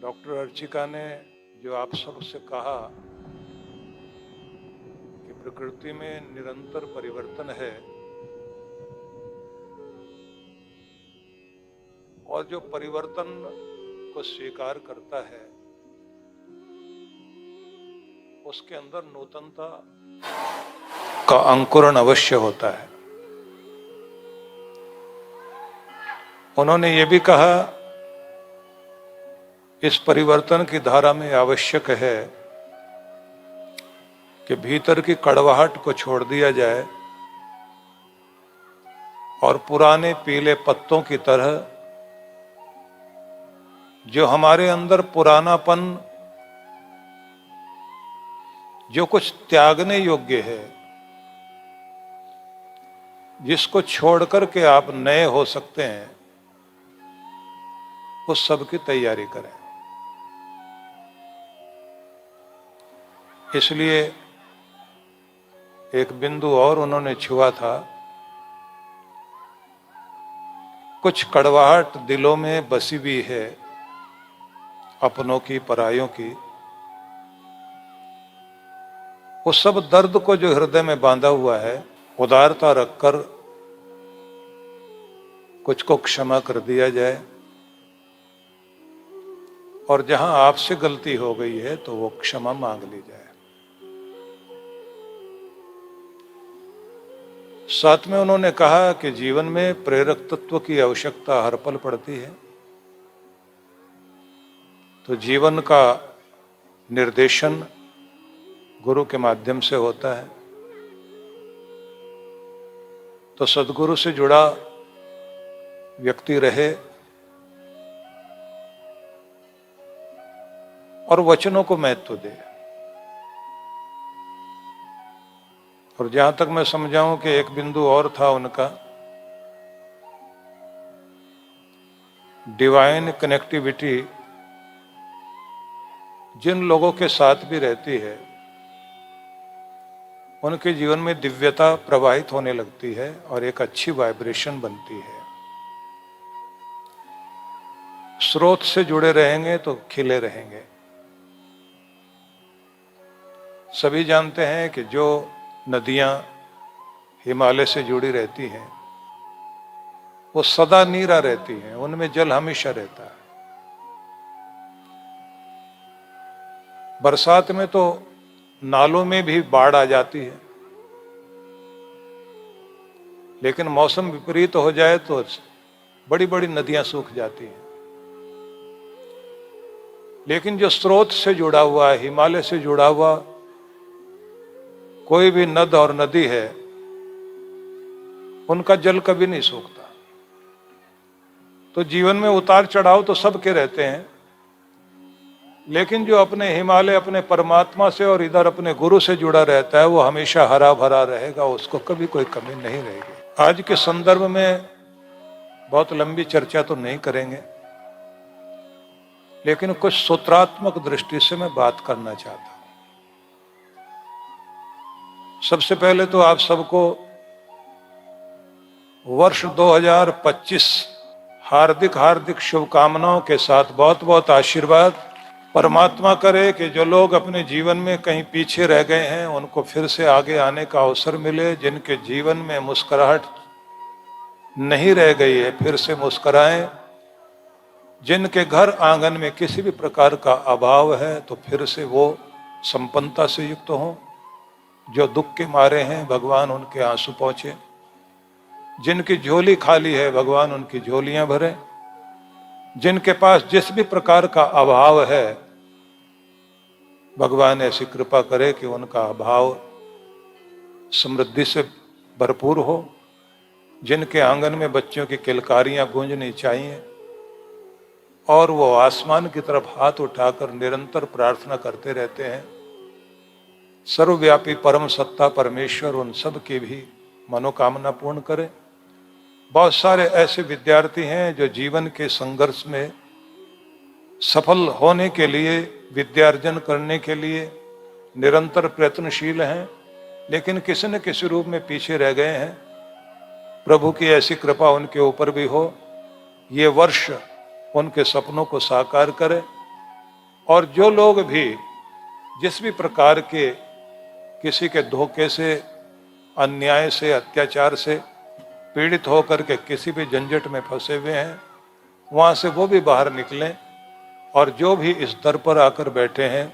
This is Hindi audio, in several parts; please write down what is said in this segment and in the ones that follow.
डॉक्टर अर्चिका ने जो आप सबसे कहा कि प्रकृति में निरंतर परिवर्तन है और जो परिवर्तन को स्वीकार करता है उसके अंदर नूतनता का अंकुरण अवश्य होता है। उन्होंने ये भी कहा इस परिवर्तन की धारा में आवश्यक है कि भीतर की कड़वाहट को छोड़ दिया जाए और पुराने पीले पत्तों की तरह जो हमारे अंदर पुरानापन जो कुछ त्यागने योग्य है, जिसको छोड़ करके आप नए हो सकते हैं, उस सब की तैयारी करें। इसलिए एक बिंदु और उन्होंने छुआ था, कुछ कड़वाहट दिलों में बसी हुई है, अपनों की परायों की। उस सब दर्द को जो हृदय में बांधा हुआ है, उदारता रखकर कुछ को क्षमा कर दिया जाए और जहां आपसे गलती हो गई है तो वो क्षमा मांग ली जाए। साथ में उन्होंने कहा कि जीवन में प्रेरक तत्व की आवश्यकता हर पल पड़ती है, तो जीवन का निर्देशन गुरु के माध्यम से होता है। तो सद्गुरु से जुड़ा व्यक्ति रहे और वचनों को महत्व दे। और जहां तक मैं समझाऊं कि एक बिंदु और था उनका, डिवाइन कनेक्टिविटी जिन लोगों के साथ भी रहती है उनके जीवन में दिव्यता प्रवाहित होने लगती है और एक अच्छी वाइब्रेशन बनती है। स्रोत से जुड़े रहेंगे तो खिले रहेंगे। सभी जानते हैं कि जो नदियां हिमालय से जुड़ी रहती हैं वो सदा नीरा रहती हैं, उनमें जल हमेशा रहता है। बरसात में तो नालों में भी बाढ़ आ जाती है, लेकिन मौसम विपरीत हो जाए तो बड़ी बड़ी नदियां सूख जाती हैं। लेकिन जो स्रोत से जुड़ा हुआ है, हिमालय से जुड़ा हुआ कोई भी नद और नदी है, उनका जल कभी नहीं सूखता। तो जीवन में उतार चढ़ाव तो सबके रहते हैं, लेकिन जो अपने हिमालय, अपने परमात्मा से और इधर अपने गुरु से जुड़ा रहता है, वो हमेशा हरा भरा रहेगा, उसको कभी कोई कमी नहीं रहेगी। आज के संदर्भ में बहुत लंबी चर्चा तो नहीं करेंगे, लेकिन कुछ सूत्रात्मक दृष्टि से मैं बात करना चाहता हूं। सबसे पहले तो आप सबको वर्ष 2025 हार्दिक हार्दिक शुभकामनाओं के साथ बहुत बहुत आशीर्वाद। परमात्मा करे कि जो लोग अपने जीवन में कहीं पीछे रह गए हैं उनको फिर से आगे आने का अवसर मिले। जिनके जीवन में मुस्कुराहट नहीं रह गई है, फिर से मुस्कुराएं। जिनके घर आंगन में किसी भी प्रकार का अभाव है तो फिर से वो संपन्नता से युक्त हों। जो दुख के मारे हैं, भगवान उनके आंसू पहुंचे। जिनकी झोली खाली है, भगवान उनकी झोलियां भरे। जिनके पास जिस भी प्रकार का अभाव है, भगवान ऐसी कृपा करे कि उनका अभाव समृद्धि से भरपूर हो। जिनके आंगन में बच्चों की किलकारियां गूंजनी चाहिए और वो आसमान की तरफ हाथ उठाकर निरंतर प्रार्थना करते रहते हैं, सर्वव्यापी परम सत्ता परमेश्वर उन सब की भी मनोकामना पूर्ण करे। बहुत सारे ऐसे विद्यार्थी हैं जो जीवन के संघर्ष में सफल होने के लिए, विद्यार्जन करने के लिए निरंतर प्रयत्नशील हैं, लेकिन किसी न किसी रूप में पीछे रह गए हैं। प्रभु की ऐसी कृपा उनके ऊपर भी हो, ये वर्ष उनके सपनों को साकार करे और जो लोग भी जिस भी प्रकार के किसी के धोखे से, अन्याय से, अत्याचार से पीड़ित होकर के किसी भी झंझट में फंसे हुए हैं, वहां से वो भी बाहर निकलें। और जो भी इस दर पर आकर बैठे हैं,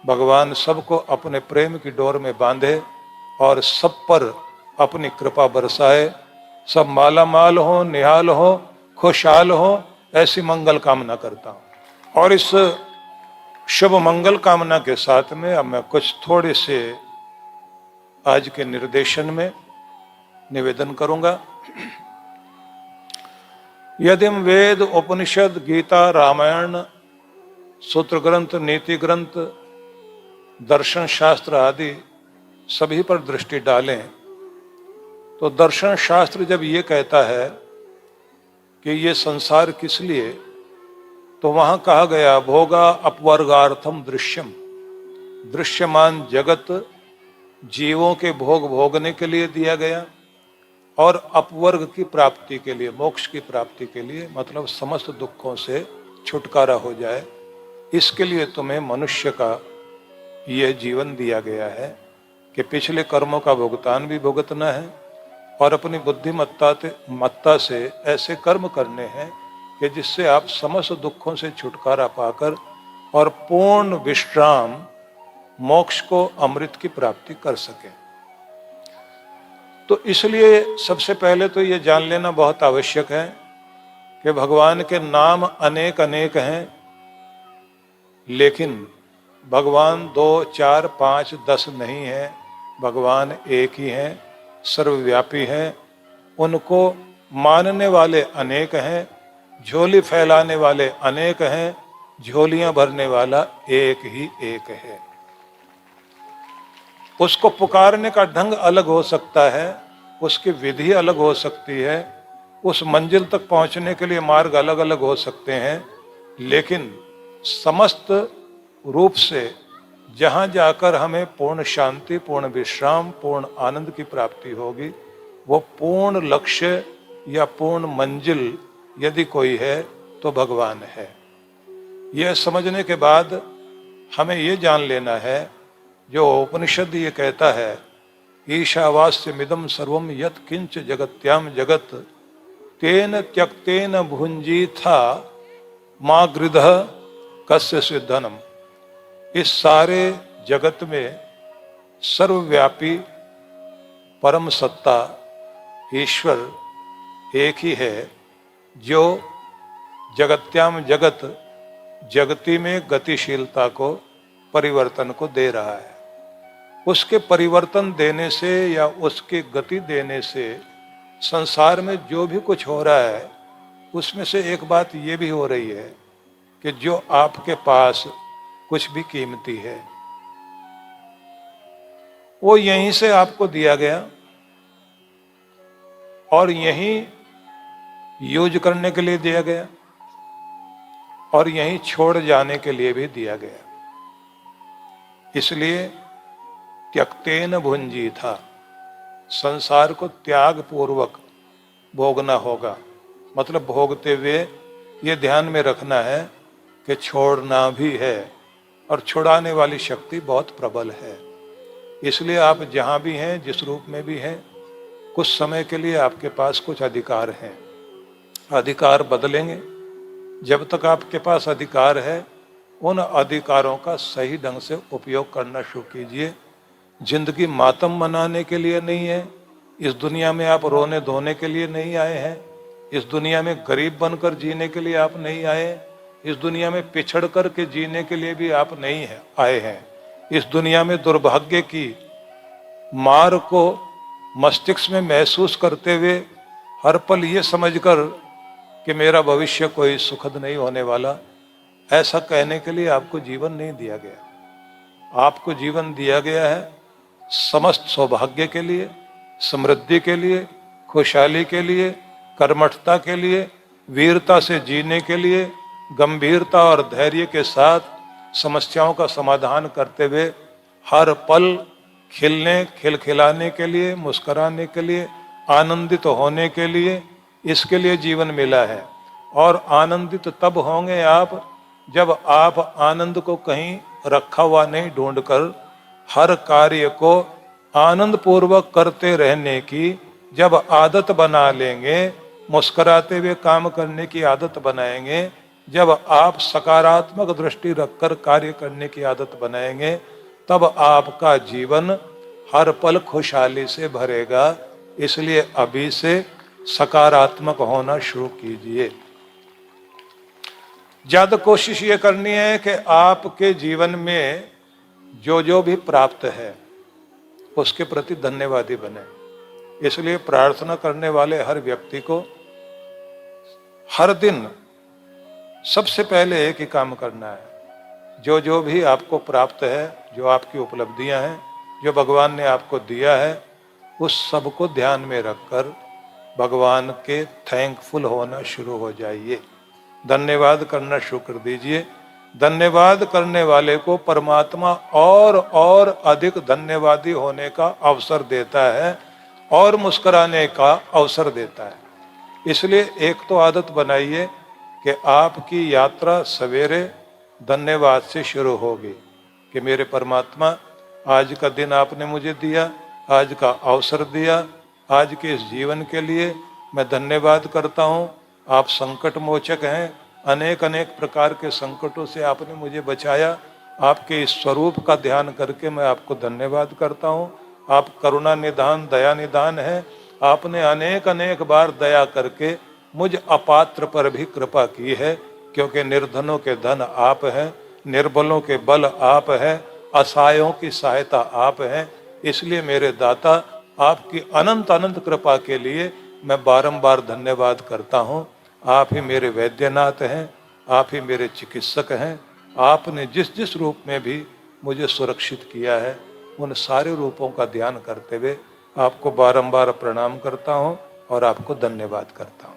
भगवान सबको अपने प्रेम की डोर में बांधे और सब पर अपनी कृपा बरसाए। सब माला माल हो, निहाल हो, खुशहाल हो, ऐसी मंगल कामना करता हूं। और इस शुभ मंगल कामना के साथ में अब मैं कुछ थोड़े से आज के निर्देशन में निवेदन करूंगा। यदि वेद, उपनिषद, गीता, रामायण, सूत्र ग्रंथ, नीति ग्रंथ, दर्शन शास्त्र आदि सभी पर दृष्टि डालें, तो दर्शन शास्त्र जब ये कहता है कि ये संसार किस लिए, तो वहां कहा गया भोगा अपवर्गार्थम दृश्यम। दृश्यमान जगत जीवों के भोग भोगने के लिए दिया गया और अपवर्ग की प्राप्ति के लिए, मोक्ष की प्राप्ति के लिए, मतलब समस्त दुखों से छुटकारा हो जाए, इसके लिए तुम्हें मनुष्य का यह जीवन दिया गया है कि पिछले कर्मों का भुगतान भी भुगतना है और अपनी बुद्धिमत्ता से ऐसे कर्म करने हैं कि जिससे आप समस्त दुखों से छुटकारा पाकर और पूर्ण विश्राम, मोक्ष को, अमृत की प्राप्ति कर सकें। तो इसलिए सबसे पहले तो ये जान लेना बहुत आवश्यक है कि भगवान के नाम अनेक अनेक हैं, लेकिन भगवान 2, 4, 5, 10 नहीं है। भगवान एक ही हैं, सर्वव्यापी हैं। उनको मानने वाले अनेक हैं, झोली फैलाने वाले अनेक हैं, झोलियां भरने वाला एक ही एक है। उसको पुकारने का ढंग अलग हो सकता है, उसकी विधि अलग हो सकती है, उस मंजिल तक पहुंचने के लिए मार्ग अलग अलग हो सकते हैं, लेकिन समस्त रूप से जहां जाकर हमें पूर्ण शांति, पूर्ण विश्राम, पूर्ण आनंद की प्राप्ति होगी, वो पूर्ण लक्ष्य या पूर्ण मंजिल यदि कोई है तो भगवान है। यह समझने के बाद हमें ये जान लेना है, जो उपनिषद ये कहता है, ईशावास्यमिदं सर्वं यत् किंच जगत्याम जगत तेन त्यक्तेन भुंजीथा मां गृधः कस्य सिद्धनम। इस सारे जगत में सर्वव्यापी परम सत्ता ईश्वर एक ही है, जो जगत्याम जगत, जगती में गतिशीलता को, परिवर्तन को दे रहा है। उसके परिवर्तन देने से या उसकी गति देने से संसार में जो भी कुछ हो रहा है, उसमें से एक बात ये भी हो रही है कि जो आपके पास कुछ भी कीमती है, वो यहीं से आपको दिया गया और यहीं यूज करने के लिए दिया गया और यहीं छोड़ जाने के लिए भी दिया गया। इसलिए त्यक्तेन भुंजी था, संसार को त्याग पूर्वक भोगना होगा। मतलब भोगते हुए ये ध्यान में रखना है कि छोड़ना भी है, और छुड़ाने वाली शक्ति बहुत प्रबल है। इसलिए आप जहाँ भी हैं, जिस रूप में भी हैं, कुछ समय के लिए आपके पास कुछ अधिकार हैं। अधिकार बदलेंगे। जब तक आपके पास अधिकार है, उन अधिकारों का सही ढंग से उपयोग करना शुरू कीजिए। जिंदगी मातम मनाने के लिए नहीं है। इस दुनिया में आप रोने धोने के लिए नहीं आए हैं। इस दुनिया में गरीब बनकर जीने के लिए आप नहीं आए। इस दुनिया में पिछड़ कर के जीने के लिए भी आप नहीं है आए हैं। इस दुनिया में दुर्भाग्य की मार को मस्तिष्क में महसूस करते हुए हर पल ये समझकर कि मेरा भविष्य कोई सुखद नहीं होने वाला, ऐसा कहने के लिए आपको जीवन नहीं दिया गया। आपको जीवन दिया गया है समस्त सौभाग्य के लिए, समृद्धि के लिए, खुशहाली के लिए, कर्मठता के लिए, वीरता से जीने के लिए, गंभीरता और धैर्य के साथ समस्याओं का समाधान करते हुए हर पल खिलने, खिलखिलाने के लिए, मुस्कुराने के लिए, आनंदित होने के लिए, इसके लिए जीवन मिला है। और आनंदित तब होंगे आप जब आप आनंद को कहीं रखा हुआ नहीं ढूंढकर हर कार्य को आनंद पूर्वक करते रहने की जब आदत बना लेंगे, मुस्कुराते हुए काम करने की आदत बनाएंगे, जब आप सकारात्मक दृष्टि रखकर कार्य करने की आदत बनाएंगे, तब आपका जीवन हर पल खुशहाली से भरेगा। इसलिए अभी से सकारात्मक होना शुरू कीजिए। ज्यादा कोशिश ये करनी है कि आपके जीवन में जो जो भी प्राप्त है उसके प्रति धन्यवादी बने। इसलिए प्रार्थना करने वाले हर व्यक्ति को हर दिन सबसे पहले एक ही काम करना है, जो जो भी आपको प्राप्त है, जो आपकी उपलब्धियां हैं, जो भगवान ने आपको दिया है, उस सब को ध्यान में रखकर भगवान के थैंकफुल होना शुरू हो जाइए। धन्यवाद करना शुरू कर दीजिए। धन्यवाद करने वाले को परमात्मा और अधिक धन्यवादी होने का अवसर देता है और मुस्कुराने का अवसर देता है। इसलिए एक तो आदत बनाइए कि आपकी यात्रा सवेरे धन्यवाद से शुरू होगी कि मेरे परमात्मा, आज का दिन आपने मुझे दिया, आज का अवसर दिया, आज के इस जीवन के लिए मैं धन्यवाद करता हूँ। आप संकट मोचक हैं, अनेक अनेक प्रकार के संकटों से आपने मुझे बचाया। आपके इस स्वरूप का ध्यान करके मैं आपको धन्यवाद करता हूँ। आप करुणा निधान, दया निधान हैं। आपने अनेक अनेक बार दया करके मुझ अपात्र पर भी कृपा की है, क्योंकि निर्धनों के धन आप हैं, निर्बलों के बल आप हैं, असहायों की सहायता आप हैं। इसलिए मेरे दाता, आपकी अनंत अनंत कृपा के लिए मैं बारंबार धन्यवाद करता हूँ। आप ही मेरे वैद्यनाथ हैं, आप ही मेरे चिकित्सक हैं। आपने जिस जिस रूप में भी मुझे सुरक्षित किया है, उन सारे रूपों का ध्यान करते हुए आपको बारंबार प्रणाम करता हूँ और आपको धन्यवाद करता हूँ।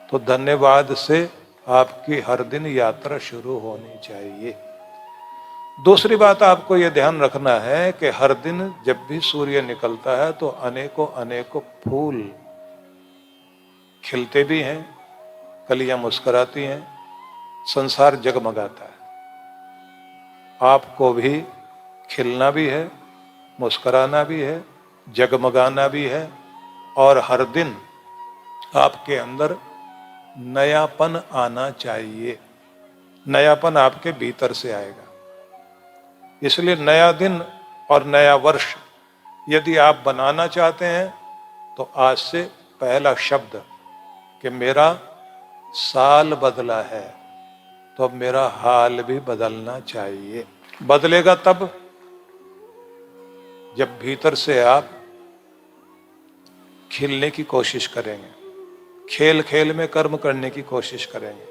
तो धन्यवाद से आपकी हर दिन यात्रा शुरू होनी चाहिए। दूसरी बात आपको ये ध्यान रखना है कि हर दिन जब भी सूर्य निकलता है तो अनेकों अनेकों फूल खिलते भी हैं, कलियां मुस्कुराती हैं, संसार जगमगाता है। आपको भी खिलना भी है, मुस्कुराना भी है, जगमगाना भी है, और हर दिन आपके अंदर नयापन आना चाहिए। नयापन आपके भीतर से आएगा। इसलिए नया दिन और नया वर्ष यदि आप बनाना चाहते हैं तो आज से पहला शब्द कि मेरा साल बदला है, तो अब मेरा हाल भी बदलना चाहिए। बदलेगा तब जब भीतर से आप खिलने की कोशिश करेंगे, खेल खेल में कर्म करने की कोशिश करेंगे,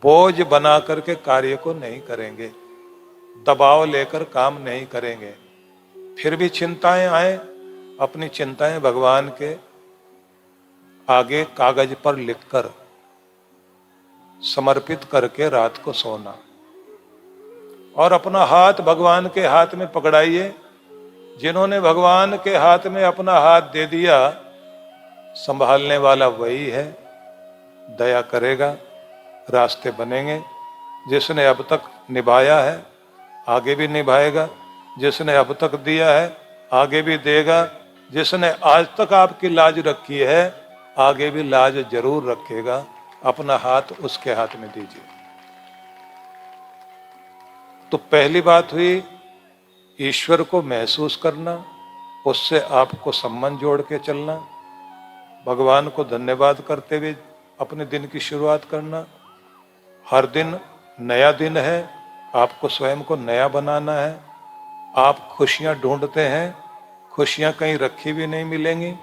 बोझ बना करके कार्य को नहीं करेंगे, दबाव लेकर काम नहीं करेंगे। फिर भी चिंताएं आए, अपनी चिंताएं भगवान के आगे कागज पर लिखकर समर्पित करके रात को सोना, और अपना हाथ भगवान के हाथ में पकड़ाइए। जिन्होंने भगवान के हाथ में अपना हाथ दे दिया, संभालने वाला वही है, दया करेगा, रास्ते बनेंगे। जिसने अब तक निभाया है आगे भी निभाएगा, जिसने अब तक दिया है आगे भी देगा, जिसने आज तक आपकी लाज रखी है आगे भी लाज जरूर रखेगा। अपना हाथ उसके हाथ में दीजिए। तो पहली बात हुई ईश्वर को महसूस करना, उससे आपको संबंध जोड़ के चलना, भगवान को धन्यवाद करते हुए अपने दिन की शुरुआत करना। हर दिन नया दिन है, आपको स्वयं को नया बनाना है। आप खुशियां ढूंढते हैं, खुशियां कहीं रखी भी नहीं मिलेंगी।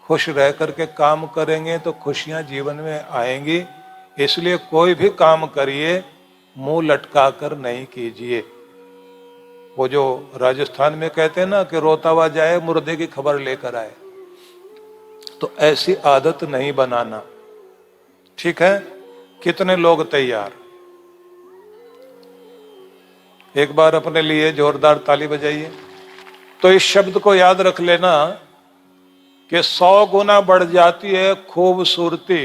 खुश रह करके काम करेंगे तो खुशियां जीवन में आएंगी। इसलिए कोई भी काम करिए मुंह लटका कर नहीं कीजिए। वो जो राजस्थान में कहते हैं ना कि रोता हुआ जाए मुर्दे की खबर लेकर आए, तो ऐसी आदत नहीं बनाना। ठीक है, कितने लोग तैयार? एक बार अपने लिए जोरदार ताली बजाइए। तो इस शब्द को याद रख लेना कि 100 गुना बढ़ जाती है खूबसूरती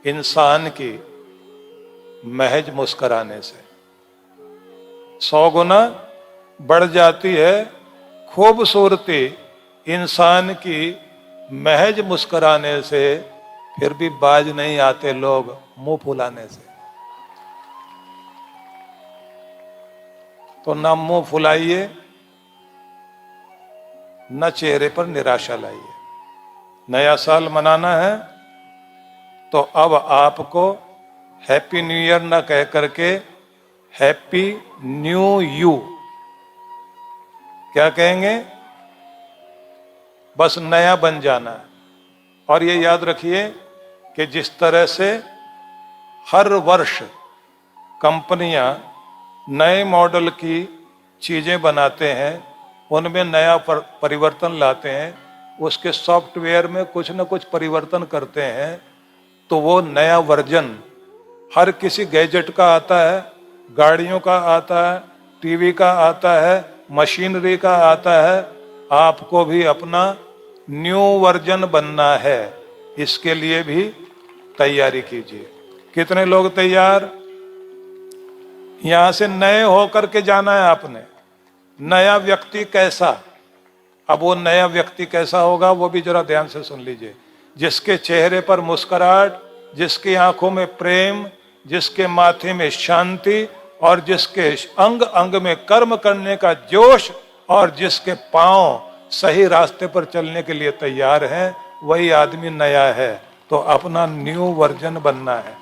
इंसान की महज मुस्कुराने से। 100 गुना बढ़ जाती है खूबसूरती इंसान की महज मुस्कुराने से। फिर भी बाज नहीं आते लोग मुंह फुलाने से। तो ना मुंह फुलाइए, न चेहरे पर निराशा लाइए। नया साल मनाना है तो अब आपको हैप्पी न्यू ईयर ना कह करके हैप्पी न्यू यू क्या कहेंगे? बस नया बन जाना है। और ये याद रखिए कि जिस तरह से हर वर्ष कंपनियां नए मॉडल की चीजें बनाते हैं, उनमें नया परिवर्तन लाते हैं, उसके सॉफ्टवेयर में कुछ न कुछ परिवर्तन करते हैं, तो वो नया वर्जन हर किसी गैजेट का आता है, गाड़ियों का आता है, टीवी का आता है, मशीनरी का आता है। आपको भी अपना न्यू वर्जन बनना है, इसके लिए भी तैयारी कीजिए। कितने लोग तैयार? यहां से नए होकर के जाना है आपने। नया व्यक्ति कैसा? अब वो नया व्यक्ति कैसा होगा वो भी जरा ध्यान से सुन लीजिए। जिसके चेहरे पर मुस्कुराहट, जिसकी आंखों में प्रेम, जिसके माथे में शांति और जिसके अंग अंग में कर्म करने का जोश और जिसके पांव सही रास्ते पर चलने के लिए तैयार हैं, वही आदमी नया है। तो अपना न्यू वर्जन बनना है।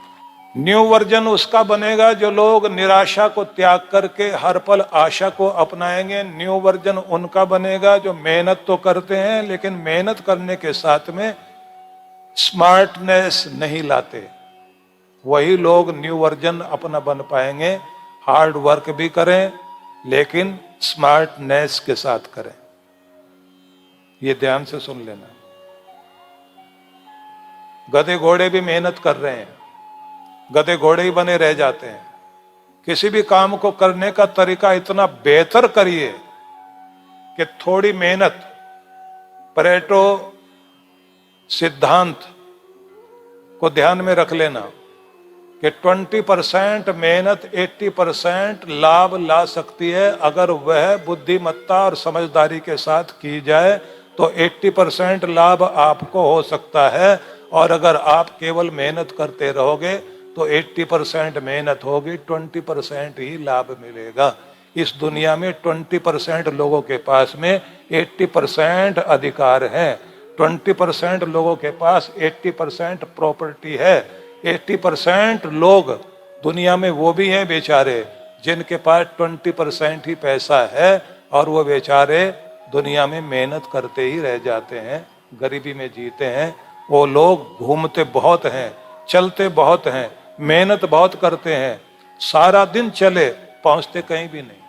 न्यू वर्जन उसका बनेगा जो लोग निराशा को त्याग करके हर पल आशा को अपनाएंगे। न्यू वर्जन उनका बनेगा जो मेहनत तो करते हैं लेकिन मेहनत करने के साथ में स्मार्टनेस नहीं लाते। वही लोग न्यू वर्जन अपना बन पाएंगे। हार्ड वर्क भी करें लेकिन स्मार्टनेस के साथ करें। ये ध्यान से सुन लेना। गधे घोड़े भी मेहनत कर रहे हैं, गधे घोड़े ही बने रह जाते हैं। किसी भी काम को करने का तरीका इतना बेहतर करिए कि थोड़ी मेहनत, परेटो सिद्धांत को ध्यान में रख लेना कि 20% मेहनत 80% लाभ ला सकती है। अगर वह बुद्धिमत्ता और समझदारी के साथ की जाए तो 80% लाभ आपको हो सकता है। और अगर आप केवल मेहनत करते रहोगे तो 80% मेहनत होगी, 20% ही लाभ मिलेगा। इस दुनिया में 20% लोगों के पास में 80% अधिकार है। 20% लोगों के पास 80% प्रॉपर्टी है। 80% लोग दुनिया में वो भी हैं बेचारे जिनके पास 20% ही पैसा है और वो बेचारे दुनिया में मेहनत करते ही रह जाते हैं, गरीबी में जीते हैं। वो लोग घूमते बहुत हैं, चलते बहुत हैं, मेहनत बहुत करते हैं, सारा दिन चले पहुंचते कहीं भी नहीं।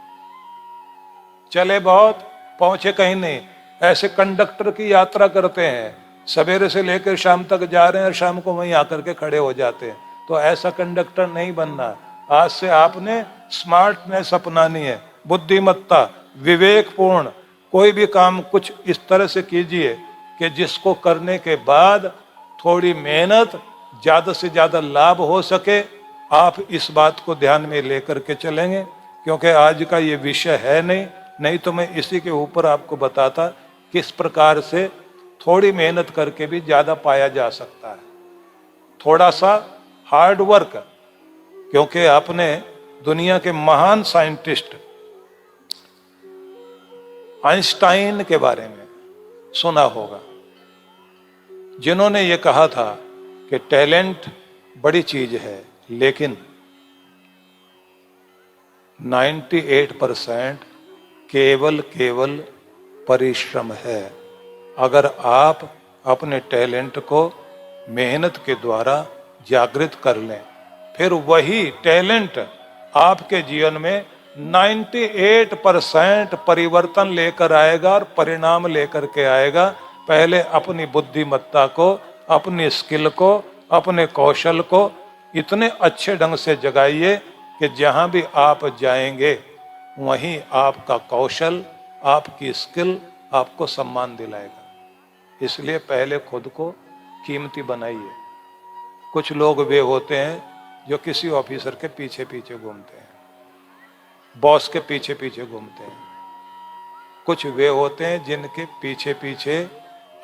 चले बहुत, पहुंचे कहीं नहीं। ऐसे कंडक्टर की यात्रा करते हैं, सवेरे से लेकर शाम तक जा रहे हैं और शाम को वहीं आकर के खड़े हो जाते हैं। तो ऐसा कंडक्टर नहीं बनना। आज से आपने स्मार्टनेस अपनानी है, बुद्धिमत्ता, विवेकपूर्ण कोई भी काम कुछ इस तरह से कीजिए कि जिसको करने के बाद थोड़ी मेहनत, ज्यादा से ज्यादा लाभ हो सके। आप इस बात को ध्यान में लेकर के चलेंगे, क्योंकि आज का ये विषय है नहीं तो मैं इसी के ऊपर आपको बताता किस प्रकार से थोड़ी मेहनत करके भी ज्यादा पाया जा सकता है। थोड़ा सा हार्ड वर्क, क्योंकि आपने दुनिया के महान साइंटिस्ट आइंस्टाइन के बारे में सुना होगा, जिन्होंने ये कहा था कि टैलेंट बड़ी चीज है लेकिन 98% केवल परिश्रम है। अगर आप अपने टैलेंट को मेहनत के द्वारा जागृत कर लें, फिर वही टैलेंट आपके जीवन में 98% परिवर्तन लेकर आएगा और परिणाम लेकर के आएगा। पहले अपनी बुद्धिमत्ता को, अपनी स्किल को, अपने कौशल को इतने अच्छे ढंग से जगाइए कि जहां भी आप जाएंगे वहीं आपका कौशल, आपकी स्किल आपको सम्मान दिलाएगा। इसलिए पहले खुद को कीमती बनाइए। कुछ लोग वे होते हैं जो किसी ऑफिसर के पीछे पीछे घूमते हैं, बॉस के पीछे पीछे घूमते हैं। कुछ वे होते हैं जिनके पीछे पीछे,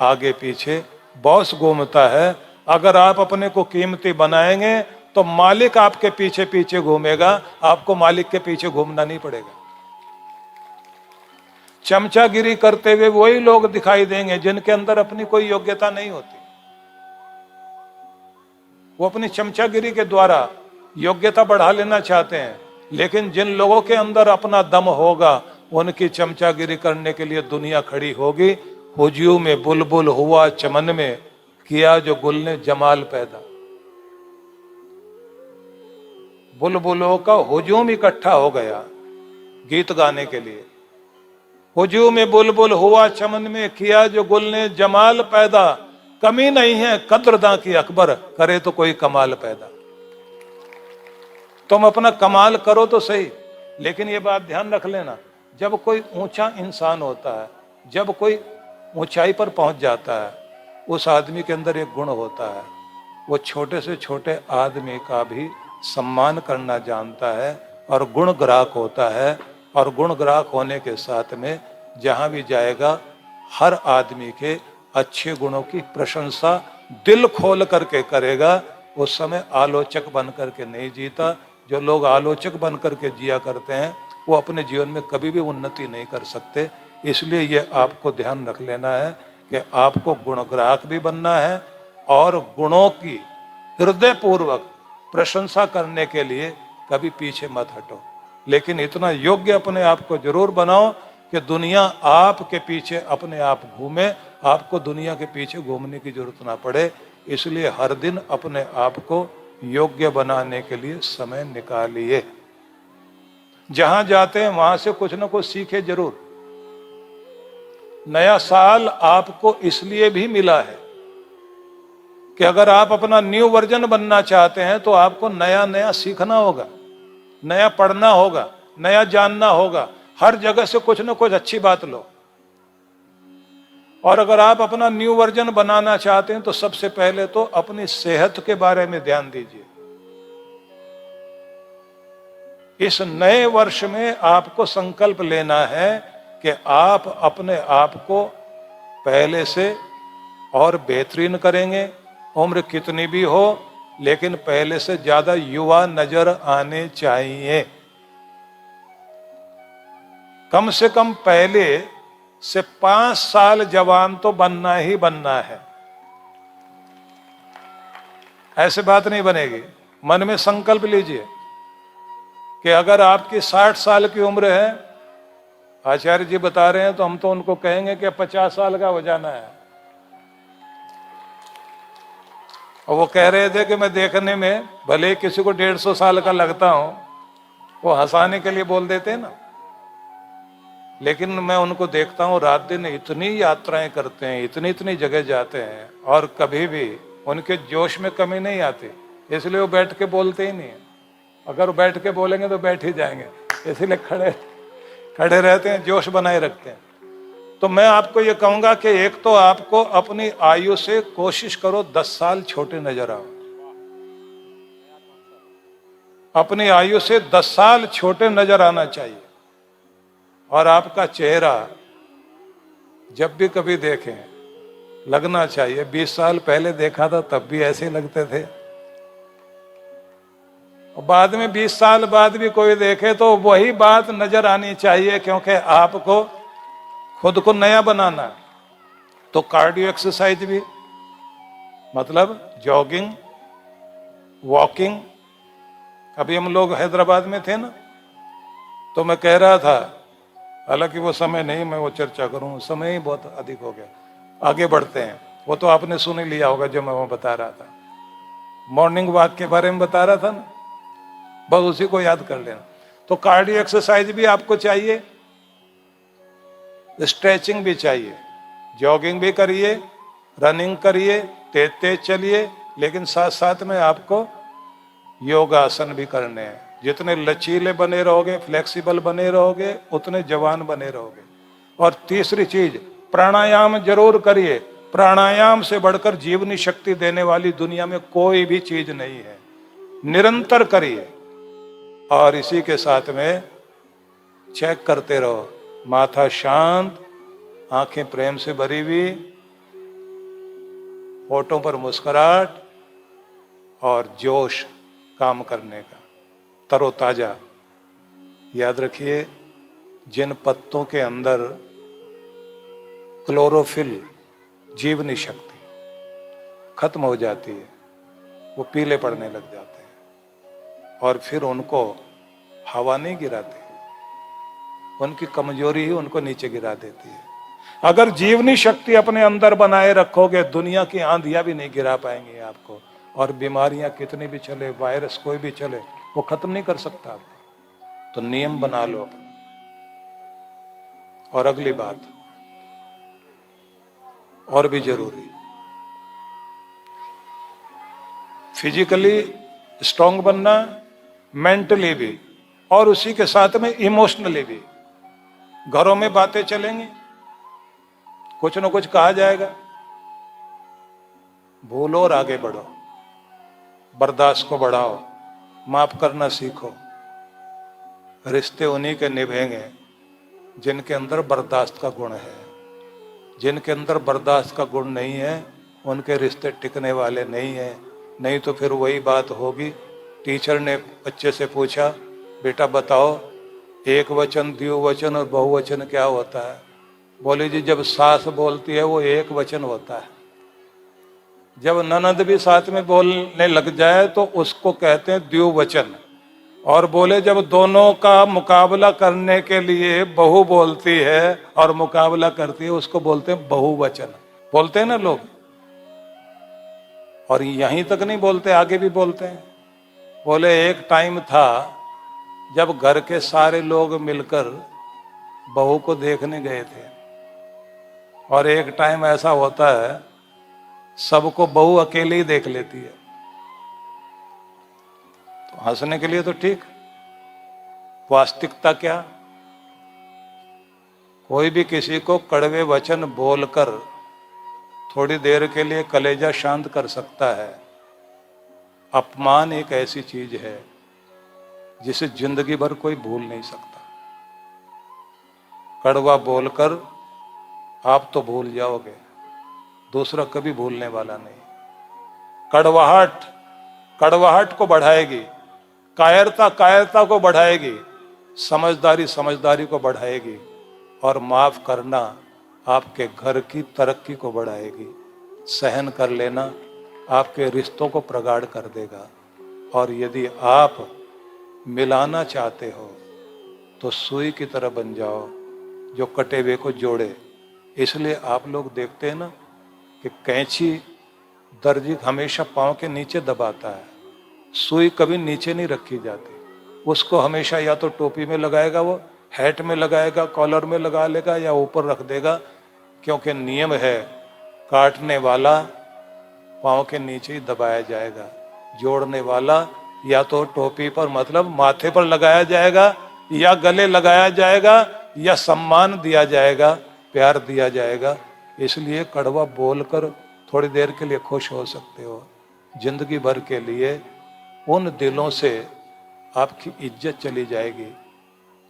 आगे पीछे बॉस घूमता है। अगर आप अपने को कीमती बनाएंगे तो मालिक आपके पीछे पीछे घूमेगा, आपको मालिक के पीछे घूमना नहीं पड़ेगा। चमचागिरी करते हुए वही लोग दिखाई देंगे जिनके अंदर अपनी कोई योग्यता नहीं होती। वो अपनी चमचागिरी के द्वारा योग्यता बढ़ा लेना चाहते हैं, लेकिन जिन लोगों के अंदर अपना दम होगा उनकी चमचागिरी करने के लिए दुनिया खड़ी होगी। हुजूम में बुलबुल हुआ चमन में, किया जो गुल ने जमाल पैदा। बुलबुलों का हुजूम इकट्ठा हो गया गीत गाने के लिए। हुजूम में बुलबुल हुआ चमन में, किया जो गुल ने जमाल पैदा। कमी नहीं है कद्रदां की अकबर, करे तो कोई कमाल पैदा। तुम अपना कमाल करो तो सही, लेकिन ये बात ध्यान रख लेना, जब कोई ऊंचा इंसान होता है, जब कोई ऊंचाई पर पहुंच जाता है, उस आदमी के अंदर एक गुण होता है, वो छोटे से छोटे आदमी का भी सम्मान करना जानता है और गुण ग्राहक होता है। और गुण ग्राहक होने के साथ में जहां भी जाएगा हर आदमी के अच्छे गुणों की प्रशंसा दिल खोल करके करेगा। उस समय आलोचक बन करके नहीं जीता। जो लोग आलोचक बन करके जिया करते हैं वो अपने जीवन में कभी भी उन्नति नहीं कर सकते। इसलिए ये आपको ध्यान रख लेना है कि आपको गुणग्राहक भी बनना है और गुणों की हृदयपूर्वक प्रशंसा करने के लिए कभी पीछे मत हटो। लेकिन इतना योग्य अपने आप को जरूर बनाओ कि दुनिया आपके पीछे अपने आप घूमे, आपको दुनिया के पीछे घूमने की जरूरत ना पड़े। इसलिए हर दिन अपने आप को योग्य बनाने के लिए समय निकालिए। जहां जाते हैं वहां से कुछ ना कुछ सीखे जरूर। नया साल आपको इसलिए भी मिला है कि अगर आप अपना न्यू वर्जन बनना चाहते हैं तो आपको नया नया सीखना होगा, नया पढ़ना होगा, नया जानना होगा। हर जगह से कुछ ना कुछ अच्छी बात लो। और अगर आप अपना न्यू वर्जन बनाना चाहते हैं तो सबसे पहले तो अपनी सेहत के बारे में ध्यान दीजिए। इस नए वर्ष में आपको संकल्प लेना है कि आप अपने आप को पहले से और बेहतरीन करेंगे। उम्र कितनी भी हो, लेकिन पहले से ज्यादा युवा नजर आने चाहिए। कम से कम पहले से 5 साल जवान तो बनना ही बनना है। ऐसे बात नहीं बनेगी। मन में संकल्प लीजिए कि अगर आपकी 60 साल की उम्र है, आचार्य जी बता रहे हैं, तो हम तो उनको कहेंगे कि 50 साल का हो जाना है। और वो कह रहे थे कि मैं देखने में भले किसी को 150 साल का लगता हूं, वो हंसाने के लिए बोल देते हैं ना, लेकिन मैं उनको देखता हूं रात दिन इतनी यात्राएं करते हैं, इतनी इतनी जगह जाते हैं और कभी भी उनके जोश में कमी नहीं आती। इसलिए वो बैठ के बोलते ही नहीं है। अगर बैठ के बोलेंगे तो बैठ ही जाएंगे, इसलिए खड़े रहते हैं, जोश बनाए रखते हैं। तो मैं आपको ये कहूंगा कि एक तो आपको अपनी आयु से कोशिश करो 10 साल छोटे नजर आओ। अपनी आयु से 10 साल छोटे नजर आना चाहिए। और आपका चेहरा जब भी कभी देखें लगना चाहिए 20 साल पहले देखा था तब भी ऐसे ही लगते थे, और बाद में 20 साल बाद भी कोई देखे तो वही बात नजर आनी चाहिए, क्योंकि आपको खुद को नया बनाना है। तो कार्डियो एक्सरसाइज भी, मतलब जॉगिंग, वॉकिंग। अभी हम लोग हैदराबाद में थे ना, तो मैं कह रहा था, हालांकि वो समय नहीं मैं वो चर्चा करूं, समय ही बहुत अधिक हो गया। आगे बढ़ते हैं। वो तो आपने सुन ही लिया होगा जो मैं वो बता रहा था, मॉर्निंग वॉक के बारे में बता रहा था ना, बस उसी को याद कर लेना। तो कार्डियो एक्सरसाइज भी आपको चाहिए, स्ट्रेचिंग भी चाहिए, जॉगिंग भी करिए, रनिंग करिए, तेज तेज चलिए, लेकिन साथ साथ में आपको योगासन भी करने हैं। जितने लचीले बने रहोगे, फ्लेक्सिबल बने रहोगे, उतने जवान बने रहोगे। और तीसरी चीज, प्राणायाम जरूर करिए। प्राणायाम से बढ़कर जीवनी शक्ति देने वाली दुनिया में कोई भी चीज नहीं है। निरंतर करिए और इसी के साथ में चेक करते रहो, माथा शांत, आंखें प्रेम से भरी हुई, होठों पर मुस्कुराहट और जोश काम करने का, तरोताजा। याद रखिए, जिन पत्तों के अंदर क्लोरोफिल, जीवनी शक्ति खत्म हो जाती है, वो पीले पड़ने लग जाते हैं और फिर उनको हवा नहीं गिराती, उनकी कमजोरी ही उनको नीचे गिरा देती है। अगर जीवनी शक्ति अपने अंदर बनाए रखोगे, दुनिया की आंधियां भी नहीं गिरा पाएंगी आपको, और बीमारियां कितनी भी चले, वायरस कोई भी चले, वो खत्म नहीं कर सकता आपको। तो नियम बना लो अपना। और अगली बात और भी जरूरी, फिजिकली स्ट्रांग बनना, मेंटली भी, और उसी के साथ में इमोशनली भी। घरों में बातें चलेंगी, कुछ ना कुछ कहा जाएगा, भूलो और आगे बढ़ो, बर्दाश्त को बढ़ाओ, माफ करना सीखो। रिश्ते उन्हीं के निभेंगे जिनके अंदर बर्दाश्त का गुण है। जिनके अंदर बर्दाश्त का गुण नहीं है, उनके रिश्ते टिकने वाले नहीं है। नहीं तो फिर वही बात होगी। टीचर ने बच्चे से पूछा, बेटा बताओ एक वचन, द्विवचन और बहुवचन क्या होता है? बोले जी, जब सास बोलती है वो एक वचन होता है, जब ननद भी साथ में बोलने लग जाए तो उसको कहते हैं द्विवचन, और बोले जब दोनों का मुकाबला करने के लिए बहू बोलती है और मुकाबला करती है, उसको बोलते हैं बहुवचन। बोलते हैं ना लोग, और यहीं तक नहीं बोलते, आगे भी बोलते हैं। बोले एक टाइम था जब घर के सारे लोग मिलकर बहू को देखने गए थे, और एक टाइम ऐसा होता है सबको बहू अकेले ही देख लेती है। तो हंसने के लिए तो ठीक, वास्तविकता क्या? कोई भी किसी को कड़वे वचन बोलकर थोड़ी देर के लिए कलेजा शांत कर सकता है। अपमान एक ऐसी चीज है जिसे जिंदगी भर कोई भूल नहीं सकता। कड़वा बोलकर आप तो भूल जाओगे, दूसरा कभी भूलने वाला नहीं। कड़वाहट कड़वाहट को बढ़ाएगी, कायरता कायरता को बढ़ाएगी, समझदारी समझदारी को बढ़ाएगी, और माफ करना आपके घर की तरक्की को बढ़ाएगी। सहन कर लेना आपके रिश्तों को प्रगाढ़ कर देगा। और यदि आप मिलाना चाहते हो तो सुई की तरह बन जाओ जो कटे हुए को जोड़े। इसलिए आप लोग देखते हैं ना कि कैंची दर्जी हमेशा पांव के नीचे दबाता है, सुई कभी नीचे नहीं रखी जाती। उसको हमेशा या तो टोपी में लगाएगा, वो हैट में लगाएगा, कॉलर में लगा लेगा, या ऊपर रख देगा, क्योंकि नियम है काटने वाला पांव के नीचे ही दबाया जाएगा, जोड़ने वाला या तो टोपी पर मतलब माथे पर लगाया जाएगा, या गले लगाया जाएगा, या सम्मान दिया जाएगा, प्यार दिया जाएगा। इसलिए कड़वा बोलकर थोड़ी देर के लिए खुश हो सकते हो, जिंदगी भर के लिए उन दिलों से आपकी इज्जत चली जाएगी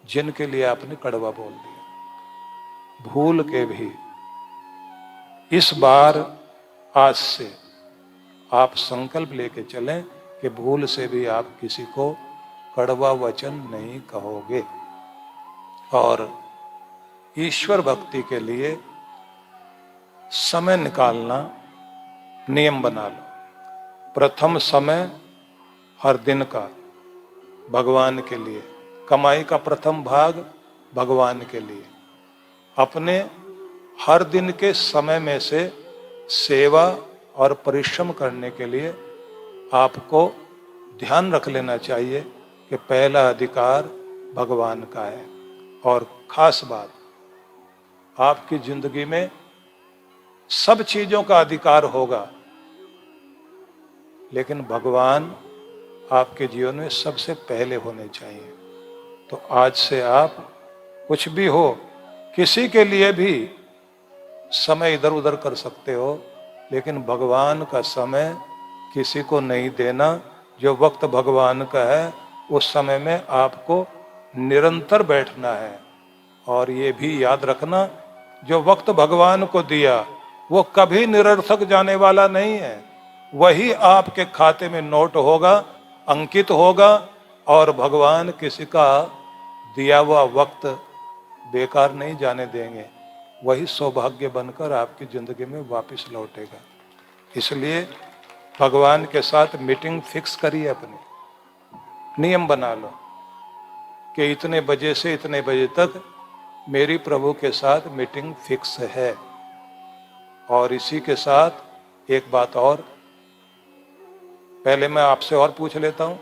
जिनके लिए आपने कड़वा बोल दिया। भूल के भी इस बार आज से आप संकल्प लेके चलें कि भूल से भी आप किसी को कड़वा वचन नहीं कहोगे। और ईश्वर भक्ति के लिए समय निकालना नियम बना लो। प्रथम समय हर दिन का भगवान के लिए, कमाई का प्रथम भाग भगवान के लिए। अपने हर दिन के समय में से सेवा और परिश्रम करने के लिए आपको ध्यान रख लेना चाहिए कि पहला अधिकार भगवान का है। और खास बात, आपकी जिंदगी में सब चीजों का अधिकार होगा, लेकिन भगवान आपके जीवन में सबसे पहले होने चाहिए। तो आज से आप कुछ भी हो, किसी के लिए भी समय इधर उधर कर सकते हो, लेकिन भगवान का समय किसी को नहीं देना। जो वक्त भगवान का है उस समय में आपको निरंतर बैठना है। और ये भी याद रखना, जो वक्त भगवान को दिया वो कभी निरर्थक जाने वाला नहीं है। वही आपके खाते में नोट होगा, अंकित होगा, और भगवान किसी का दिया हुआ वक्त बेकार नहीं जाने देंगे। वही सौभाग्य बनकर आपकी जिंदगी में वापस लौटेगा। इसलिए भगवान के साथ मीटिंग फिक्स करिए, अपनी नियम बना लो कि इतने बजे से इतने बजे तक मेरी प्रभु के साथ मीटिंग फिक्स है। और इसी के साथ एक बात और, पहले मैं आपसे और पूछ लेता हूं,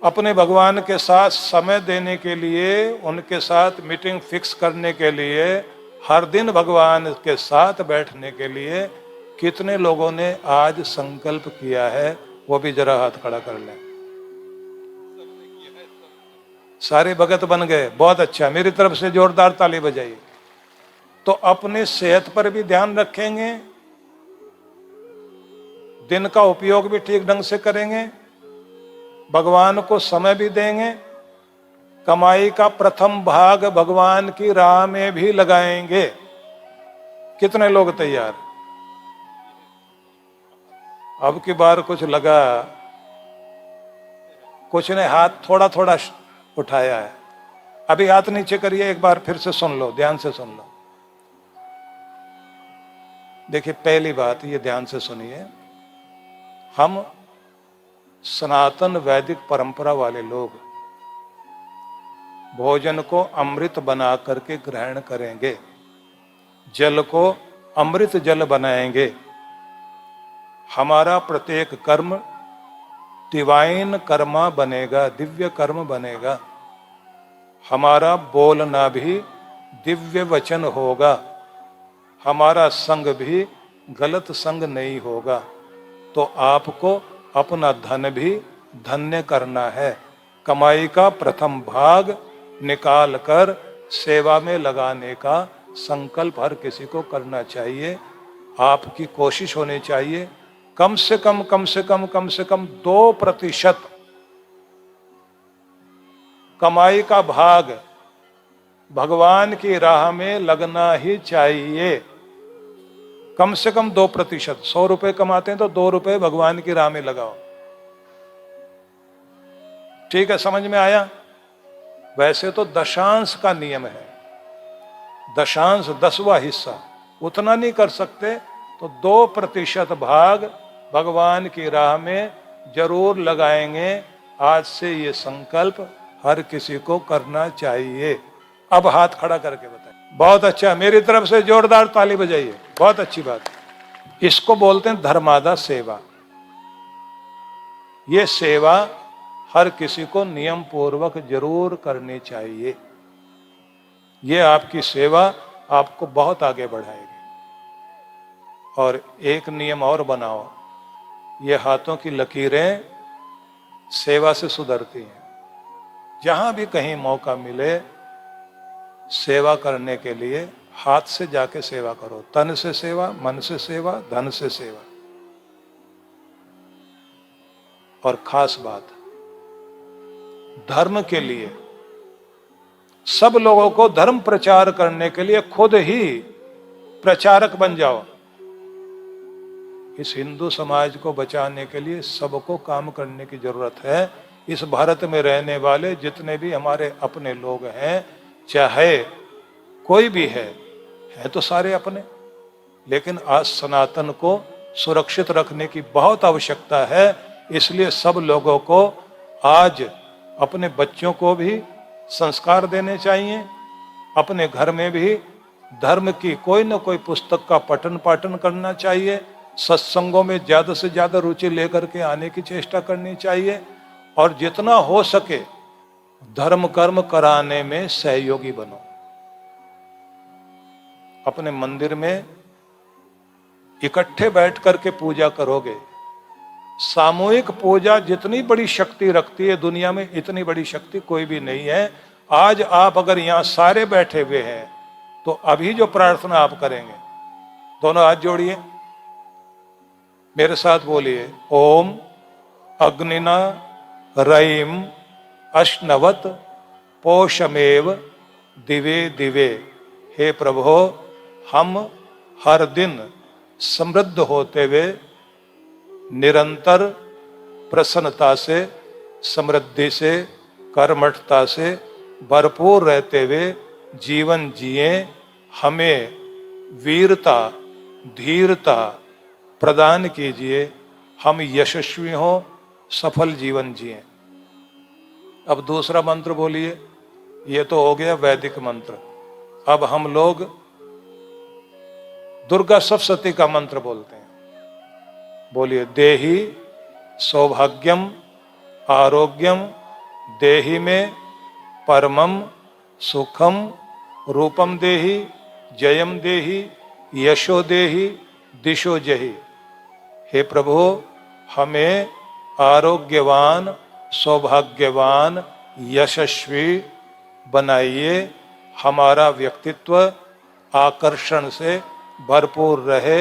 अपने भगवान के साथ समय देने के लिए, उनके साथ मीटिंग फिक्स करने के लिए, हर दिन भगवान के साथ बैठने के लिए कितने लोगों ने आज संकल्प किया है? वो भी जरा हाथ खड़ा कर लें। सारे भगत बन गए, बहुत अच्छा, मेरी तरफ से जोरदार ताली बजाइए। तो अपने सेहत पर भी ध्यान रखेंगे, दिन का उपयोग भी ठीक ढंग से करेंगे, भगवान को समय भी देंगे, कमाई का प्रथम भाग भगवान की राह में भी लगाएंगे। कितने लोग तैयार? अब की बार कुछ लगा, कुछ ने हाथ थोड़ा थोड़ा उठाया है। अभी हाथ नीचे करिए, एक बार फिर से सुन लो, ध्यान से सुन लो। देखिए, पहली बात ये ध्यान से सुनिए, हम सनातन वैदिक परंपरा वाले लोग भोजन को अमृत बना करके ग्रहण करेंगे, जल को अमृत जल बनाएंगे। हमारा प्रत्येक कर्म डिवाइन कर्मा बनेगा, दिव्य कर्म बनेगा। हमारा बोलना भी दिव्य वचन होगा, हमारा संग भी गलत संग नहीं होगा। तो आपको अपना धन भी धन्य करना है। कमाई का प्रथम भाग निकाल कर सेवा में लगाने का संकल्प हर किसी को करना चाहिए। आपकी कोशिश होनी चाहिए कम से कम 2% कमाई का भाग भगवान की राह में लगना ही चाहिए। कम से कम 2%। 100 रुपए कमाते हैं तो 2 रुपए भगवान की राह में लगाओ। ठीक है, समझ में आया? वैसे तो दशांश का नियम है, दशांश 10वां हिस्सा, उतना नहीं कर सकते तो 2% भाग भगवान की राह में जरूर लगाएंगे। आज से ये संकल्प हर किसी को करना चाहिए। अब हाथ खड़ा करके बताइए। बहुत अच्छा, मेरी तरफ से जोरदार ताली बजाइए, बहुत अच्छी बात। इसको बोलते हैं धर्मादा सेवा। ये सेवा हर किसी को नियम पूर्वक जरूर करनी चाहिए। ये आपकी सेवा आपको बहुत आगे बढ़ाएगी। और एक नियम और बनाओ, ये हाथों की लकीरें सेवा से सुधरती हैं। जहां भी कहीं मौका मिले सेवा करने के लिए, हाथ से जाके सेवा करो। तन से सेवा, मन से सेवा, धन से सेवा। और खास बात, धर्म के लिए, सब लोगों को धर्म प्रचार करने के लिए खुद ही प्रचारक बन जाओ। इस हिंदू समाज को बचाने के लिए सबको काम करने की जरूरत है। इस भारत में रहने वाले जितने भी हमारे अपने लोग हैं, चाहे कोई भी है तो सारे अपने, लेकिन आज सनातन को सुरक्षित रखने की बहुत आवश्यकता है। इसलिए सब लोगों को आज अपने बच्चों को भी संस्कार देने चाहिए, अपने घर में भी धर्म की कोई न कोई पुस्तक का पठन पाठन करना चाहिए, सत्संगों में ज्यादा से ज्यादा रुचि लेकर के आने की चेष्टा करनी चाहिए, और जितना हो सके धर्म कर्म कराने में सहयोगी बनो। अपने मंदिर में इकट्ठे बैठ करके पूजा करोगे, सामूहिक पूजा जितनी बड़ी शक्ति रखती है दुनिया में, इतनी बड़ी शक्ति कोई भी नहीं है। आज आप अगर यहां सारे बैठे हुए हैं तो अभी जो प्रार्थना आप करेंगे, दोनों हाथ जोड़िए, मेरे साथ बोलिए, ओम अग्निना रयिम अश्नवत पोषमेव दिवे दिवे। हे प्रभो, हम हर दिन समृद्ध होते हुए निरंतर प्रसन्नता से, समृद्धि से, कर्मठता से भरपूर रहते हुए जीवन जिए। हमें वीरता, धीरता प्रदान कीजिए, हम यशस्वी हों, सफल जीवन जिए। अब दूसरा मंत्र बोलिए। ये तो हो गया वैदिक मंत्र। अब हम लोग दुर्गा सप्तशती का मंत्र बोलते हैं। बोलिए। देहि सौभाग्यम आरोग्यम देहि में परमम सुखम रूपम देहि जयम देहि यशो देहि दिशो जहि। हे प्रभु, हमें आरोग्यवान, सौभाग्यवान, यशस्वी बनाइए। हमारा व्यक्तित्व आकर्षण से भरपूर रहे,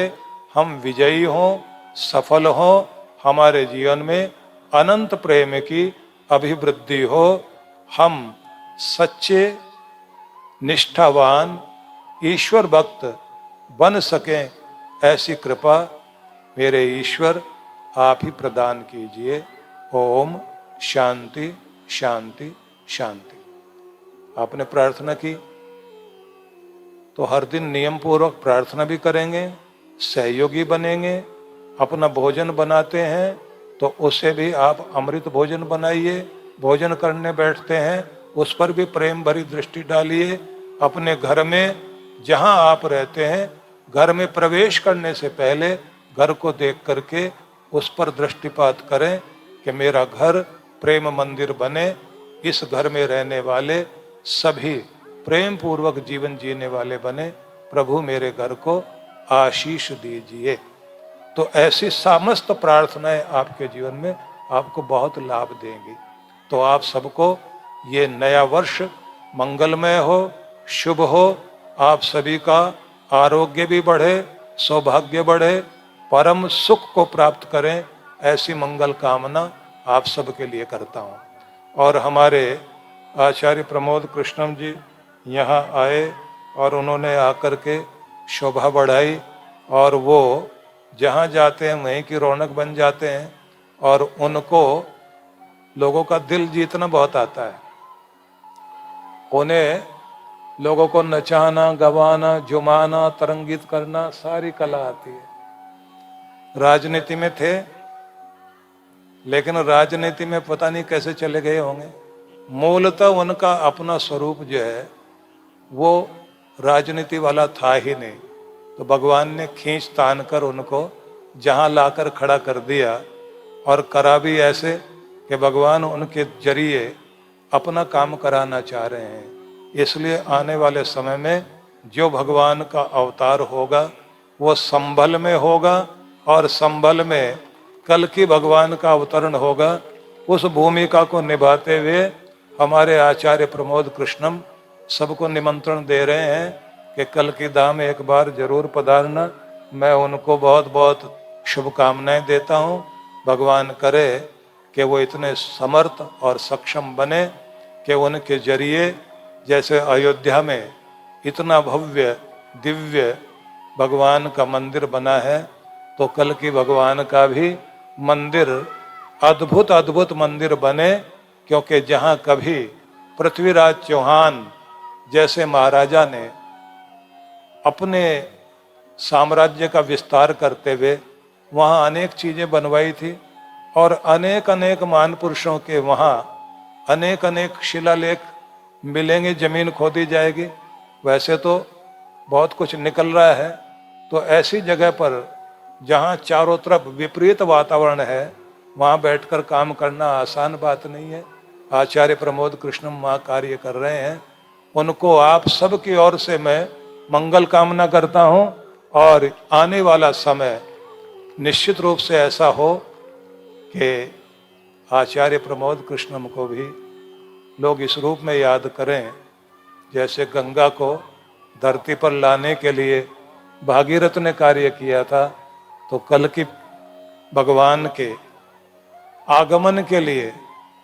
हम विजयी हों, सफल हों, हमारे जीवन में अनंत प्रेम की अभिवृद्धि हो, हम सच्चे निष्ठावान ईश्वर भक्त बन सकें, ऐसी कृपा मेरे ईश्वर आप ही प्रदान कीजिए। ओम शांति शांति शांति। आपने प्रार्थना की तो हर दिन नियम पूर्वक प्रार्थना भी करेंगे, सहयोगी बनेंगे। अपना भोजन बनाते हैं तो उसे भी आप अमृत भोजन बनाइए। भोजन करने बैठते हैं उस पर भी प्रेम भरी दृष्टि डालिए। अपने घर में जहां आप रहते हैं, घर में प्रवेश करने से पहले घर को देख करके उस पर दृष्टिपात करें कि मेरा घर प्रेम मंदिर बने। इस घर में रहने वाले सभी प्रेम पूर्वक जीवन जीने वाले बने। प्रभु मेरे घर को आशीष दीजिए। तो ऐसी समस्त प्रार्थनाएं आपके जीवन में आपको बहुत लाभ देंगी। तो आप सबको ये नया वर्ष मंगलमय हो, शुभ हो। आप सभी का आरोग्य भी बढ़े, सौभाग्य बढ़े, परम सुख को प्राप्त करें, ऐसी मंगल कामना आप सबके लिए करता हूँ। और हमारे आचार्य प्रमोद कृष्णम जी यहाँ आए और उन्होंने आकर के शोभा बढ़ाई, और वो जहाँ जाते हैं वहीं की रौनक बन जाते हैं। और उनको लोगों का दिल जीतना बहुत आता है। उन्हें लोगों को नचाना, गवाना, जुमाना, तरंगित करना सारी कला आती है। राजनीति में थे, लेकिन राजनीति में पता नहीं कैसे चले गए होंगे। मूलतः उनका अपना स्वरूप जो है वो राजनीति वाला था ही नहीं। तो भगवान ने खींच तान कर उनको जहां लाकर खड़ा कर दिया, और करा भी ऐसे कि भगवान उनके जरिए अपना काम कराना चाह रहे हैं। इसलिए आने वाले समय में जो भगवान का अवतार होगा वो संभल में होगा, और संभल में कल की भगवान का अवतरण होगा। उस भूमिका को निभाते हुए हमारे आचार्य प्रमोद कृष्णम सबको निमंत्रण दे रहे हैं कि कल की धाम एक बार जरूर पधारना। मैं उनको बहुत बहुत शुभकामनाएं देता हूं। भगवान करे कि वो इतने समर्थ और सक्षम बने कि उनके जरिए जैसे अयोध्या में इतना भव्य दिव्य भगवान का मंदिर बना है, तो कल की भगवान का भी मंदिर अद्भुत अद्भुत मंदिर बने। क्योंकि जहाँ कभी पृथ्वीराज चौहान जैसे महाराजा ने अपने साम्राज्य का विस्तार करते हुए वहाँ अनेक चीजें बनवाई थी, और अनेक अनेक महान पुरुषों के वहाँ अनेक अनेक शिलालेख मिलेंगे, जमीन खोदी जाएगी। वैसे तो बहुत कुछ निकल रहा है। तो ऐसी जगह पर जहाँ चारों तरफ विपरीत वातावरण है, वहाँ बैठकर काम करना आसान बात नहीं है। आचार्य प्रमोद कृष्णम वहाँ कार्य कर रहे हैं। उनको आप सबकी ओर से मैं मंगल कामना करता हूँ, और आने वाला समय निश्चित रूप से ऐसा हो कि आचार्य प्रमोद कृष्णम को भी लोग इस रूप में याद करें जैसे गंगा को धरती पर लाने के लिए भागीरथ ने कार्य किया था। तो कल की भगवान के आगमन के लिए,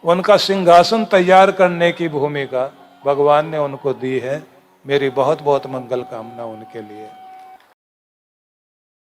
उनका सिंहासन तैयार करने की भूमिका भगवान ने उनको दी है। मेरी बहुत बहुत मंगल कामना उनके लिए।